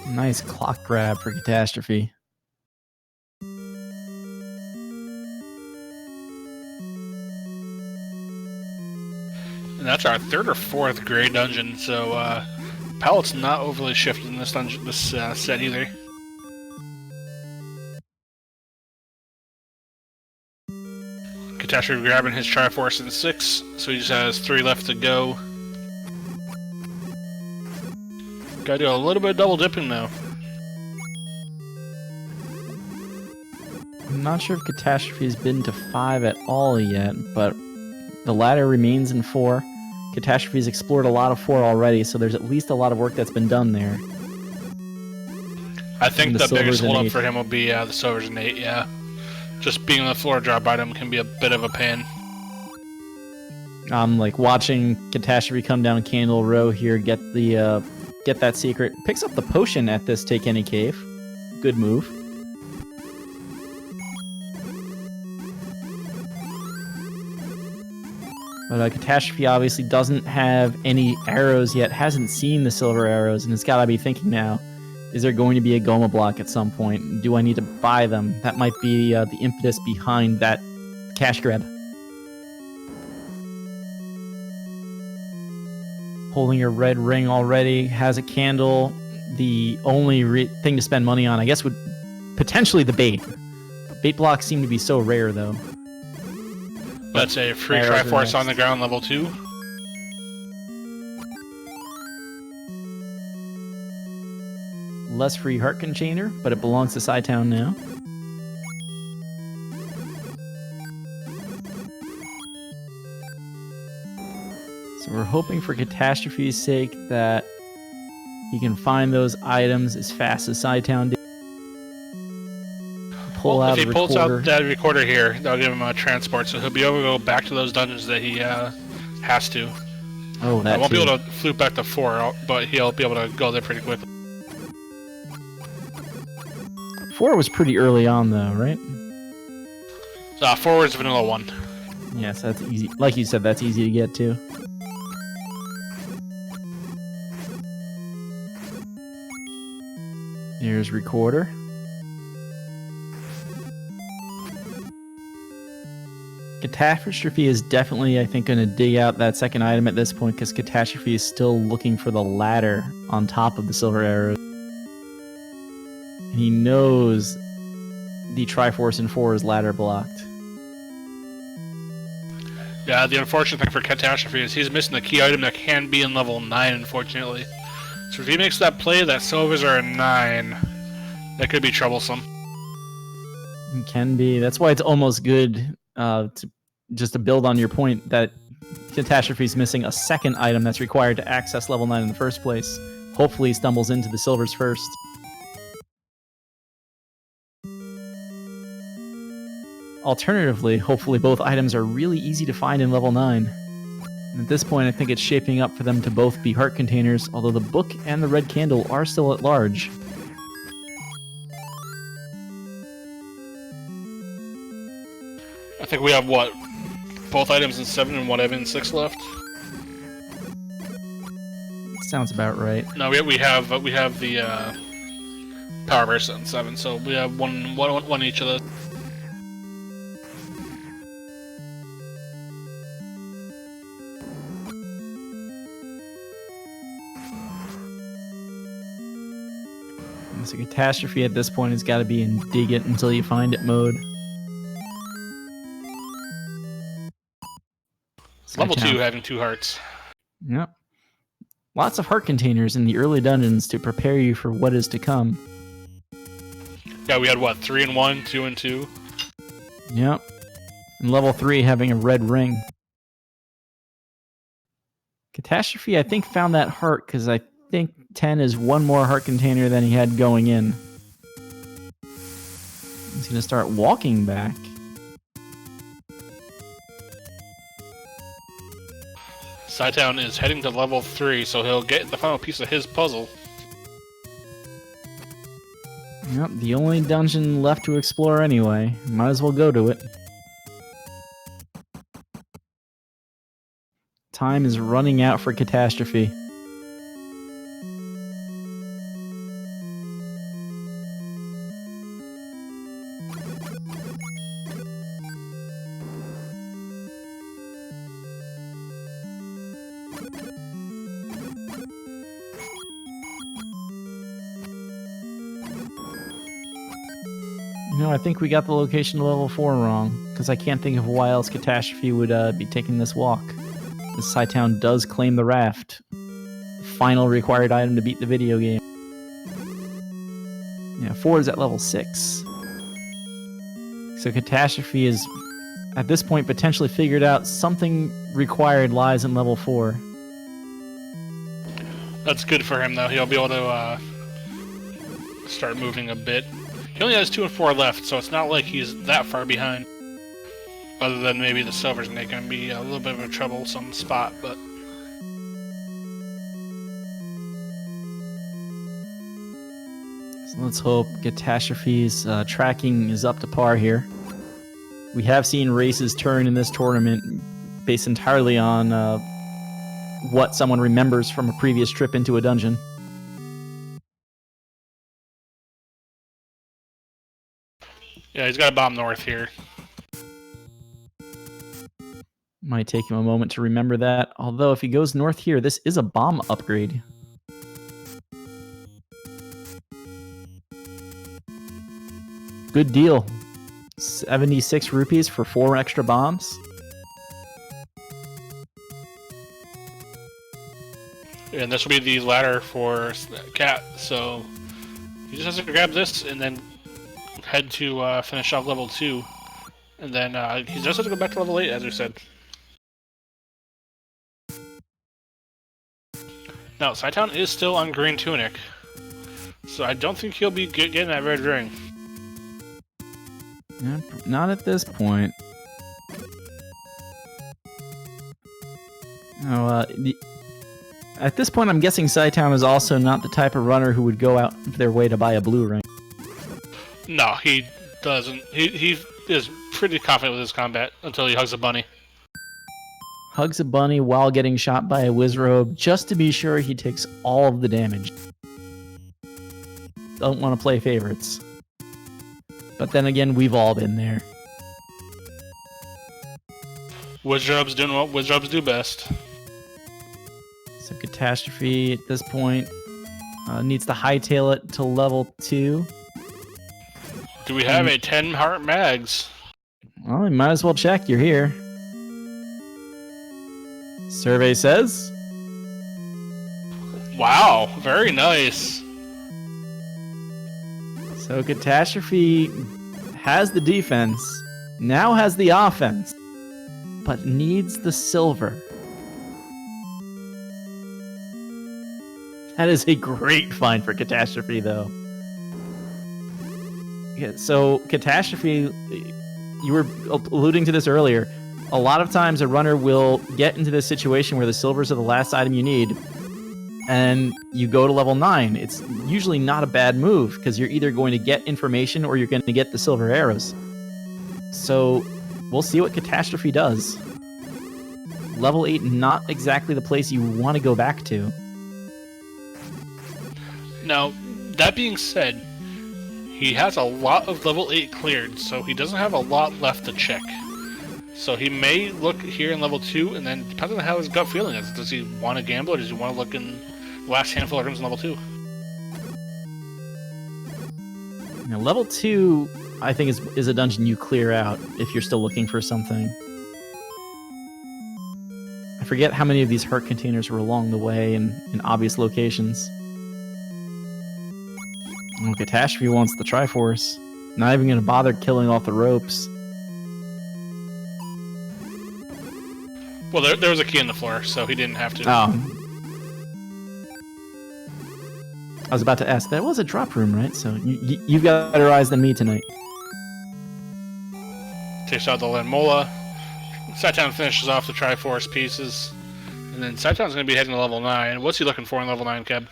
Speaker 1: Nice clock grab for Catastrophe.
Speaker 2: And that's our 3rd or 4th gray dungeon, so palette's not overly shifted in this dungeon, this set either. Catastrophe grabbing his Triforce in 6, so he just has 3 left to go. Gotta do a little bit of double dipping now.
Speaker 1: I'm not sure if Catastrophe has been to 5 at all yet, but the ladder remains in 4. Catastrophe's explored a lot of 4 already, so there's at least a lot of work that's been done there.
Speaker 2: I think the biggest
Speaker 1: an
Speaker 2: hold up
Speaker 1: 8.
Speaker 2: for him will be the silvers and 8, yeah. Just being on the floor drop item can be a bit of a pain.
Speaker 1: Like watching Catastrophe come down Candle Row here, get that secret. Picks up the potion at this Take Any Cave. Good move. But Catastrophe obviously doesn't have any arrows yet, hasn't seen the silver arrows, and has got to be thinking now, is there going to be a Goma block at some point? Do I need to buy them? That might be the impetus behind that cash grab. Holding a red ring already, has a candle. The only thing to spend money on, I guess, would potentially the bait. Bait blocks seem to be so rare, though.
Speaker 2: That's a free Triforce on the ground, level 2.
Speaker 1: Less free heart container, but it belongs to Cytown now. So we're hoping for Catastrophe's sake that he can find those items as fast as Cytown did.
Speaker 2: If he pulls out that recorder here, that'll give him a transport, so he'll be able to go back to those dungeons that he has to.
Speaker 1: Oh, that
Speaker 2: I won't be able to flute back to 4, but he'll be able to go there pretty quickly.
Speaker 1: 4 was pretty early on, though, right?
Speaker 2: 4 is vanilla 1.
Speaker 1: Yes, that's easy. Like you said, that's easy to get to. Here's recorder. Catastrophe is definitely, I think, going to dig out that second item at this point because Catastrophe is still looking for the ladder on top of the silver arrows. And he knows the Triforce in 4 is ladder blocked.
Speaker 2: Yeah, the unfortunate thing for Catastrophe is he's missing the key item that can be in level 9, unfortunately. So if he makes that play that silvers are a 9, that could be troublesome.
Speaker 1: It can be. That's why it's almost good to build on your point that Catastrophe is missing a second item that's required to access level 9 in the first place. Hopefully he stumbles into the silvers first. Alternatively, hopefully both items are really easy to find in level 9. And at this point, I think it's shaping up for them to both be heart containers, although the book and the red candle are still at large.
Speaker 2: I think we have, what, both items in 7 and one item in 6 left?
Speaker 1: Sounds about right.
Speaker 2: No, we have the power burst in 7, so we have one each of those.
Speaker 1: So Catastrophe at this point has got to be in dig it until you find it mode.
Speaker 2: Level 2 having 2 hearts.
Speaker 1: Yep. Lots of heart containers in the early dungeons to prepare you for what is to come.
Speaker 2: Yeah, we had what, 3 and 1, 2 and 2?
Speaker 1: Yep. And level 3 having a red ring. Catastrophe, I think, found that heart because I think 10 is one more heart container than he had going in. He's going to start walking back.
Speaker 2: Cytown is heading to level 3, so he'll get the final piece of his puzzle.
Speaker 1: Yep, the only dungeon left to explore anyway. Might as well go to it. Time is running out for Catastrophe. No, I think we got the location to level 4 wrong, because I can't think of why else Catastrophe would be taking this walk. The Cytown does claim the raft. The final required item to beat the video game. Yeah, 4 is at level 6. So Catastrophe is, at this point, potentially figured out something required lies in level 4.
Speaker 2: That's good for him, though. He'll be able to start moving a bit. He only has 2 and 4 left, so it's not like he's that far behind. Other than maybe the silver's going to be a little bit of a troublesome spot, but...
Speaker 1: So let's hope Catastrophe's tracking is up to par here. We have seen races turn in this tournament based entirely on what someone remembers from a previous trip into a dungeon.
Speaker 2: Yeah, he's got a bomb north here.
Speaker 1: Might take him a moment to remember that. Although if he goes north here, this is a bomb upgrade. Good deal. 76 rupees for 4 extra bombs.
Speaker 2: And this will be the ladder for Cat, so he just has to grab this and then head to finish off level 2. And then he just has to go back to level 8, as we said. Now, Cytown is still on green tunic, so I don't think he'll be getting that red ring.
Speaker 1: Yeah, not at this point. Oh, at this point, I'm guessing Cytown is also not the type of runner who would go out their way to buy a blue ring.
Speaker 2: No, he doesn't. He is pretty confident with his combat until he hugs a bunny.
Speaker 1: Hugs a bunny while getting shot by a Wizrobe just to be sure he takes all of the damage. Don't want to play favorites. But then again, we've all been there.
Speaker 2: Wizardrub's doing what Wizardrubs do best.
Speaker 1: So Catastrophe at this point needs to hightail it to level 2.
Speaker 2: Do we have a 10 heart mags?
Speaker 1: Well, you might as well check. You're here. Survey says.
Speaker 2: Wow, very nice.
Speaker 1: So Catastrophe has the defense, now has the offense, but needs the silver. That is a great find for Catastrophe, though. Yeah, so Catastrophe, you were alluding to this earlier. A lot of times a runner will get into this situation where the silvers are the last item you need, and you go to level 9. It's usually not a bad move, because you're either going to get information or you're going to get the silver arrows. So we'll see what Catastrophe does. Level 8, not exactly the place you want to go back to.
Speaker 2: Now, that being said, he has a lot of level 8 cleared, so he doesn't have a lot left to check. So he may look here in level 2, and then depends on how his gut feeling is. Does he want to gamble, or does he want to look in the last handful of rooms in level 2?
Speaker 1: Now, level 2, I think, is a dungeon you clear out if you're still looking for something. I forget how many of these heart containers were along the way in obvious locations. Well, Catastrophe wants the Triforce. Not even going to bother killing off the ropes.
Speaker 2: Well, there was a key in the floor, so he didn't have to.
Speaker 1: Oh. I was about to ask, that was a drop room, right? So you've got better eyes than me tonight.
Speaker 2: Takes out the Lanmola. Cytown finishes off the Triforce pieces. And then Cytown's going to be heading to level 9. What's he looking for in level 9, Keb?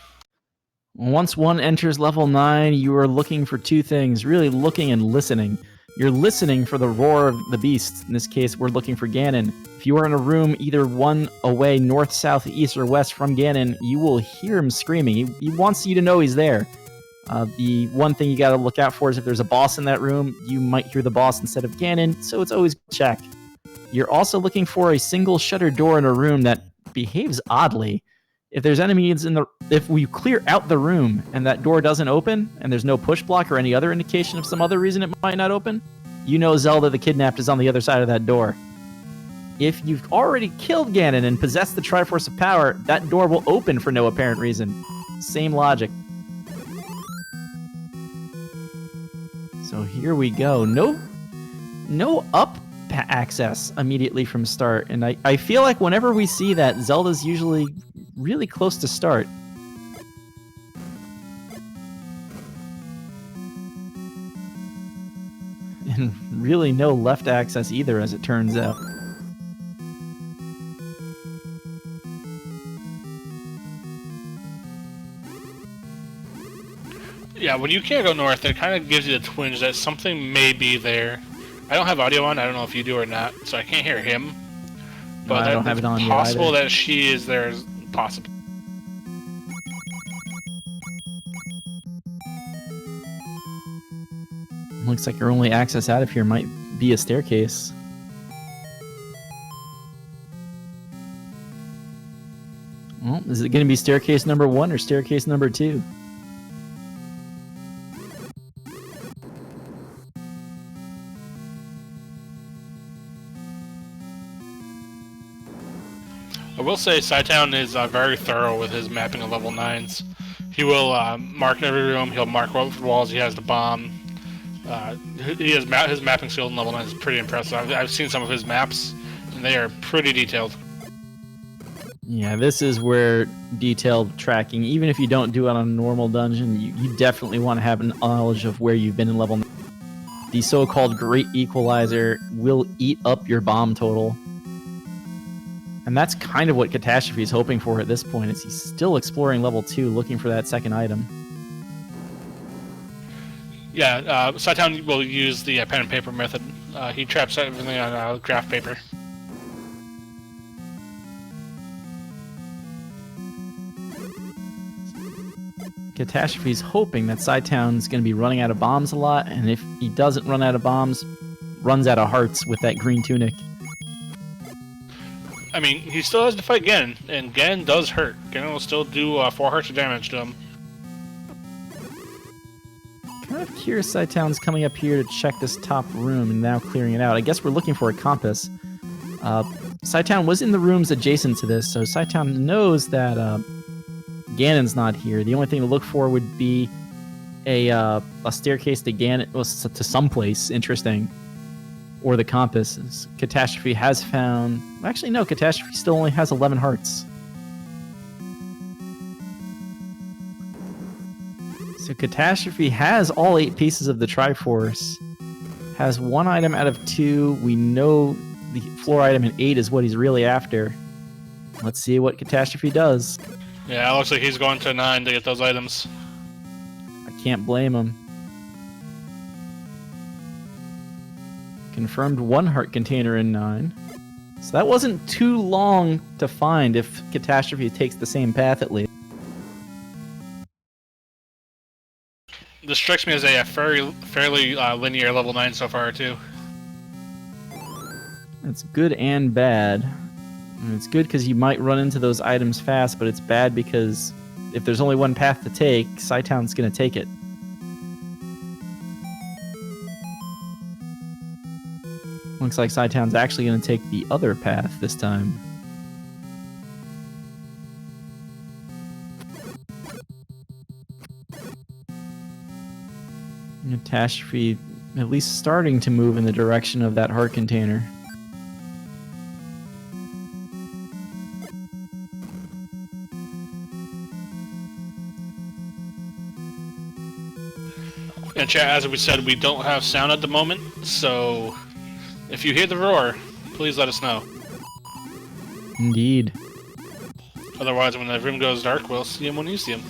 Speaker 1: Once one enters level 9, you are looking for two things. Really looking and listening. You're listening for the roar of the beast. In this case, we're looking for Ganon. If you are in a room either one away, north, south, east, or west from Ganon, you will hear him screaming. He wants you to know he's there. The one thing you got to look out for is if there's a boss in that room, you might hear the boss instead of Ganon, so it's always check. You're also looking for a single shutter door in a room that behaves oddly. If there's enemies if we clear out the room and that door doesn't open, and there's no push block or any other indication of some other reason it might not open, you know Zelda the Kidnapped is on the other side of that door. If you've already killed Ganon and possessed the Triforce of Power, that door will open for no apparent reason. Same logic. So here we go. No up access immediately from start, and I feel like whenever we see that, Zelda's usually really close to start. And really no left access either, as it turns out.
Speaker 2: Yeah, when you can't go north, it kind of gives you the twinge that something may be there. I don't have audio on, I don't know if you do or not, so I can't hear him. But
Speaker 1: I don't have it on
Speaker 2: it's
Speaker 1: yet
Speaker 2: possible
Speaker 1: either.
Speaker 2: that she is there is possible.
Speaker 1: Looks like your only access out of here might be a staircase. Well, is it going to be staircase number 1 or staircase number 2?
Speaker 2: I will say Cytown is very thorough with his mapping of level 9s. He will mark every room, he'll mark what walls he has to bomb. His mapping skill in level 9 is pretty impressive. I've seen some of his maps, and they are pretty detailed.
Speaker 1: Yeah, this is where detailed tracking, even if you don't do it on a normal dungeon, you definitely want to have knowledge of where you've been in level 9. The so-called Great Equalizer will eat up your bomb total. And that's kind of what Catastrophe is hoping for at this point, is he's still exploring level 2, looking for that second item.
Speaker 2: Yeah, Cytown will use the pen and paper method. He traps everything on graph paper.
Speaker 1: Catastrophe's hoping that Cytown's going to be running out of bombs a lot, and if he doesn't run out of bombs, runs out of hearts with that green tunic.
Speaker 2: I mean, he still has to fight Ganon, and Ganon does hurt. Ganon will still do 4 hearts of damage to him.
Speaker 1: Kind of curious Cytown's coming up here to check this top room and now clearing it out. I guess we're looking for a compass. Cytown was in the rooms adjacent to this, so Cytown knows that Ganon's not here. The only thing to look for would be a staircase to Ganon, well, to someplace interesting, or the compass. Catastrophe has found... Actually, no, Catastrophe still only has 11 hearts. So Catastrophe has all 8 pieces of the Triforce, has 1 item out of 2. We know the floor item in 8 is what he's really after. Let's see what Catastrophe does.
Speaker 2: Yeah, it looks like he's going to 9 to get those items.
Speaker 1: I can't blame him. Confirmed 1 heart container in 9. So that wasn't too long to find if Catastrophe takes the same path at least.
Speaker 2: This strikes me as a fairly linear level 9 so far, too.
Speaker 1: It's good and bad. And it's good because you might run into those items fast, but it's bad because if there's only one path to take, Cytown's going to take it. Looks like Cytown's actually going to take the other path this time. Catastrophe at least starting to move in the direction of that heart container.
Speaker 2: And chat, as we said, we don't have sound at the moment, so if you hear the roar, please let us know.
Speaker 1: Indeed.
Speaker 2: Otherwise, when the room goes dark, we'll see him when you see him.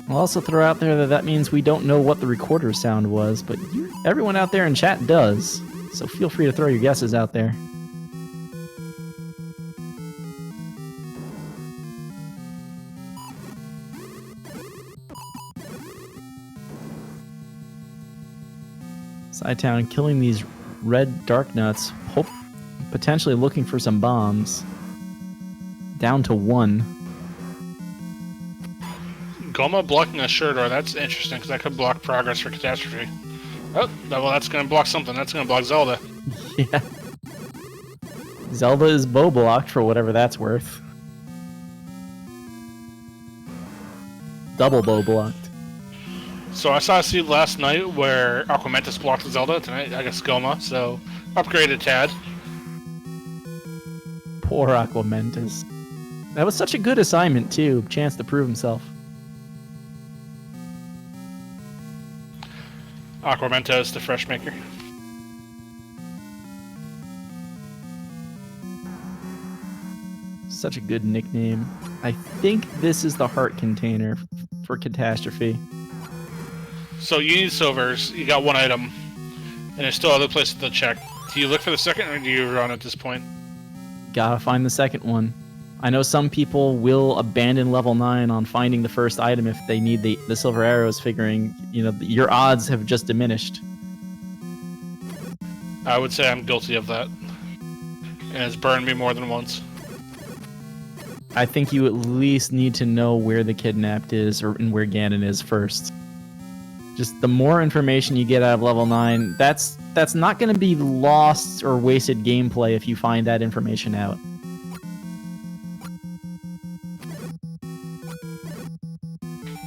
Speaker 1: I'll also throw out there that that means we don't know what the recorder sound was, but everyone out there in chat does, so feel free to throw your guesses out there. Cytown killing these red dark nuts, potentially looking for some bombs. Down to 1.
Speaker 2: Goma blocking a sure door, that's interesting, because that could block progress for Catastrophe. Oh, well, that's going to block something. That's going to block Zelda.
Speaker 1: Yeah. Zelda is bow blocked for whatever that's worth. Double bow blocked.
Speaker 2: So I saw a seed last night where Aquamentus blocked Zelda. Tonight, I guess Goma, so upgraded tad.
Speaker 1: Poor Aquamentus. That was such a good assignment, too. Chance to prove himself.
Speaker 2: Aquamentus, the fresh maker.
Speaker 1: Such a good nickname. I think this is the heart container for Catastrophe.
Speaker 2: So you need silvers, you got 1 item, and there's still other places to check. Do you look for the second, or do you run at this point?
Speaker 1: Gotta find the second one. I know some people will abandon level 9 on finding the first item if they need the silver arrows, figuring, you know, your odds have just diminished.
Speaker 2: I would say I'm guilty of that. And it's burned me more than once.
Speaker 1: I think you at least need to know where the kidnapped is and where Ganon is first. Just the more information you get out of level 9, that's not going to be lost or wasted gameplay if you find that information out.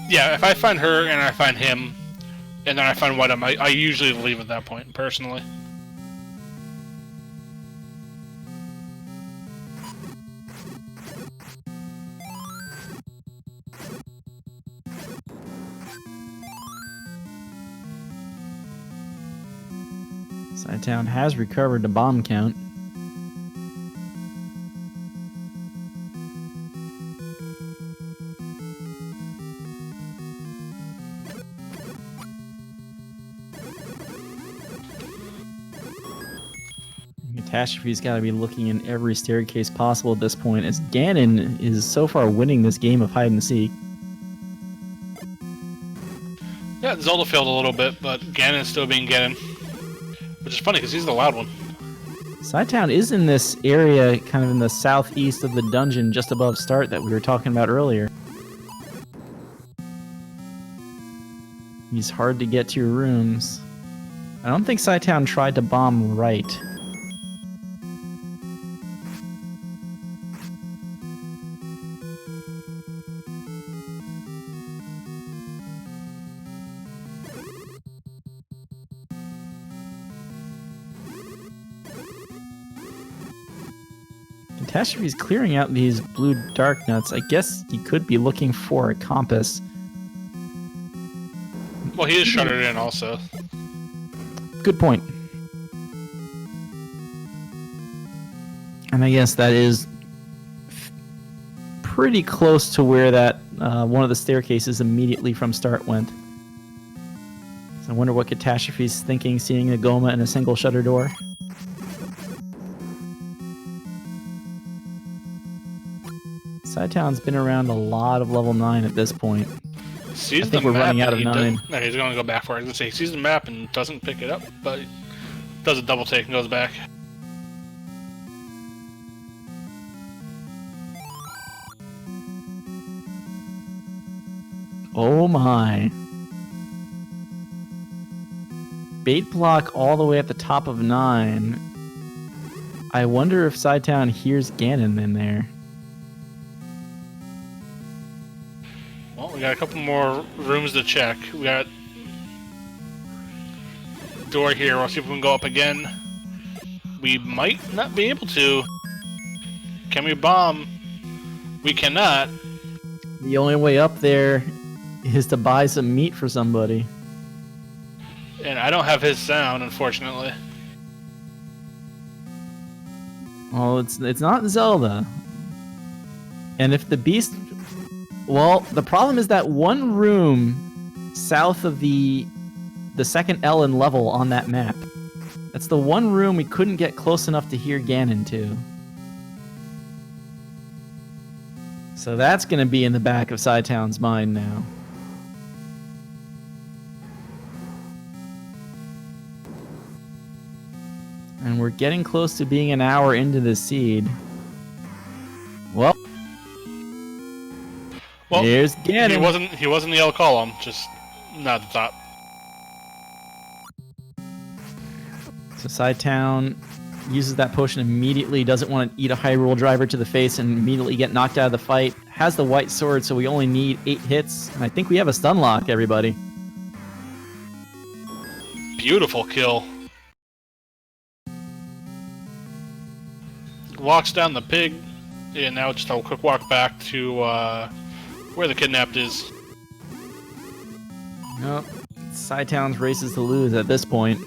Speaker 2: Yeah, if I find her and I find him, and then I find White, I usually leave at that point, personally.
Speaker 1: Cytown has recovered the bomb count. Catastrophe's got to be looking in every staircase possible at this point, as Ganon is so far winning this game of hide and seek.
Speaker 2: Yeah, Zelda failed a little bit, but Ganon is still being Ganon. Which is funny, because he's the loud one.
Speaker 1: Cytown is in this area, kind of in the southeast of the dungeon, just above start that we were talking about earlier. He's hard to get to your rooms. I don't think Cytown tried to bomb right. Catastrophe's clearing out these blue dark nuts. I guess he could be looking for a compass.
Speaker 2: Well, he is shuttered in also.
Speaker 1: Good point. And I guess that is pretty close to where that one of the staircases immediately from start went. So I wonder what Catastrophe's thinking, seeing a Goma and a single shutter door. Cytown's been around a lot of level 9 at this point.
Speaker 2: Sees
Speaker 1: I think
Speaker 2: the
Speaker 1: we're
Speaker 2: map
Speaker 1: running out
Speaker 2: and
Speaker 1: of 9.
Speaker 2: No, he's going to go back for it. I was going to say, he sees the map and doesn't pick it up, but does a double take and goes back.
Speaker 1: Oh my. Bait block all the way at the top of 9. I wonder if Cytown hears Ganon in there.
Speaker 2: Well, we got a couple more rooms to check. We got door here. We'll see if we can go up again. We might not be able to. Can we bomb? We cannot.
Speaker 1: The only way up there is to buy some meat for somebody.
Speaker 2: And I don't have his sound, unfortunately.
Speaker 1: Well, it's not Zelda. And if the beast... Well, the problem is that one room south of the second Ellen level on that map. That's the one room we couldn't get close enough to hear Ganon to. So that's going to be in the back of Cytown's mind now. And we're getting close to being an hour into the seed. Well, here's Ganon.
Speaker 2: He wasn't the L column, just not at the top.
Speaker 1: So Cytown uses that potion immediately, doesn't want to eat a Hyrule driver to the face and immediately get knocked out of the fight. Has the white sword, so we only need 8 hits. And I think we have a stun lock, everybody.
Speaker 2: Beautiful kill. Walks down the pig, and now just a quick walk back to where the kidnapped is.
Speaker 1: Nope. Cytown's races to lose at this point.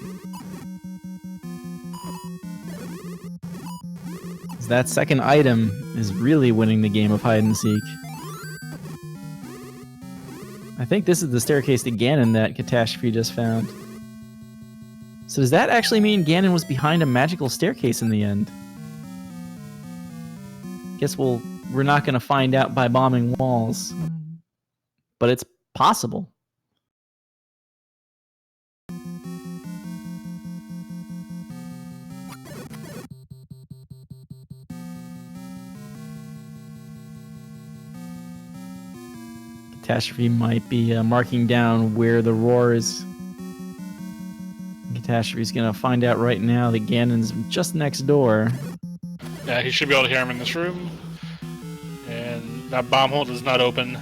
Speaker 1: That second item is really winning the game of hide and seek. I think this is the staircase to Ganon that Catastrophe just found. So does that actually mean Ganon was behind a magical staircase in the end? Guess we're not going to find out by bombing walls. But it's possible. Catastrophe might be marking down where the roar is. Catastrophe's gonna find out right now that Ganon's just next door.
Speaker 2: Yeah, he should be able to hear him in this room. And that bomb hole does not open.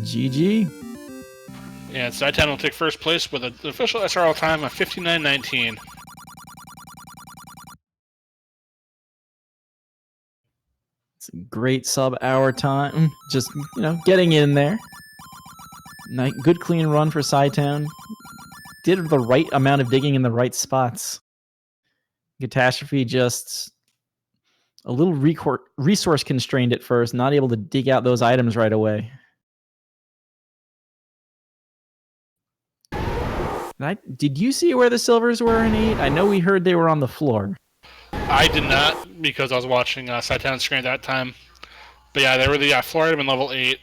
Speaker 1: GG.
Speaker 2: Yeah, Cytown will take first place with an official SRL time of 59:19.
Speaker 1: It's a great sub-hour time. Just, getting in there. Good clean run for Cytown. Did the right amount of digging in the right spots. Catastrophe just a little resource constrained at first, not able to dig out those items right away. Did you see where the silvers were in 8? I know we heard they were on the floor.
Speaker 2: I did not because I was watching Cytown screen at that time. But yeah, they were the Florida in level 8.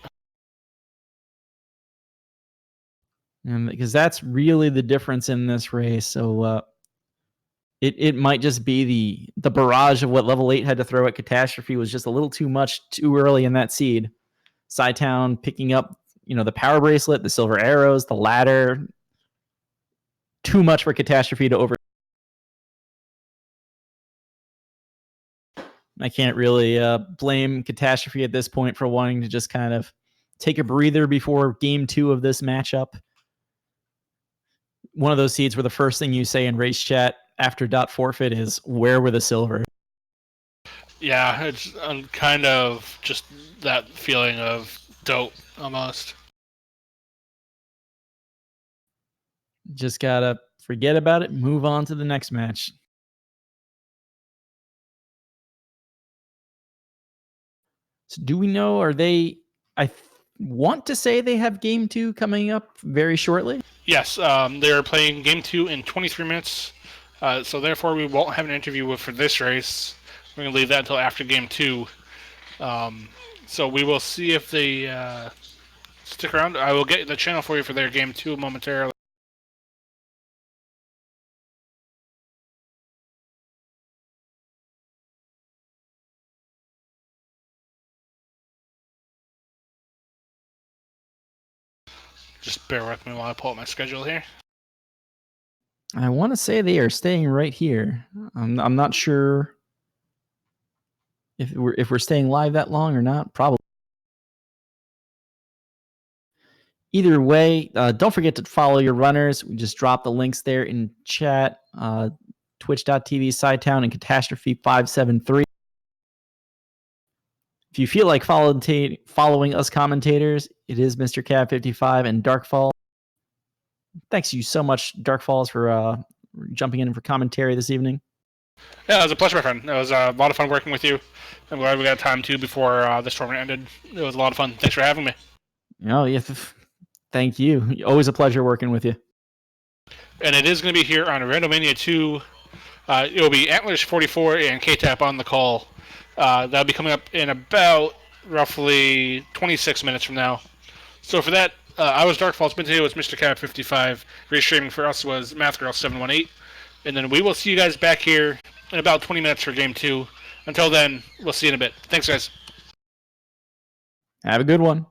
Speaker 1: And because that's really the difference in this race. So it might just be the barrage of what level 8 had to throw at Catastrophe was just a little too much too early in that seed. Cytown picking up, the power bracelet, the silver arrows, the ladder. Too much for Catastrophe to over. I can't really blame Catastrophe at this point for wanting to just kind of take a breather before game 2 of this matchup. One of those seeds where the first thing you say in race chat after dot forfeit is, where were the silver?
Speaker 2: Yeah, it's kind of just that feeling of dope almost.
Speaker 1: Just gotta forget about it, move on to the next match. So do we know, are they, want to say they have game 2 coming up very shortly?
Speaker 2: Yes, they're playing game 2 in 23 minutes. So therefore we won't have an interview for this race. We're going to leave that until after game 2. So we will see if they stick around. I will get the channel for you for their game 2 momentarily. Just bear with me while I pull up my schedule here.
Speaker 1: I want to say they are staying right here. I'm not sure if we're staying live that long or not. Probably. Either way, don't forget to follow your runners. We just dropped the links there in chat. Twitch.tv, Cytown, and Catastrophe573. If you feel like following us commentators, it is Mr. Cat55 and Darkfall. Thanks you so much, Darkfalls, for jumping in for commentary this evening.
Speaker 2: Yeah, it was a pleasure, my friend. It was a lot of fun working with you. I'm glad we got time too before this tournament ended. It was a lot of fun. Thanks for having me.
Speaker 1: Oh, yeah. Thank you. Always a pleasure working with you.
Speaker 2: And it is going to be here on Randomania 2. It'll be Antlers44 and K-Tap on the call. That'll be coming up in about roughly 26 minutes from now. So for that, I was Dark Falls. Today was Mr. Cat55. Restreaming for us was MathGirl718. And then we will see you guys back here in about 20 minutes for Game 2. Until then, we'll see you in a bit. Thanks, guys.
Speaker 1: Have a good one.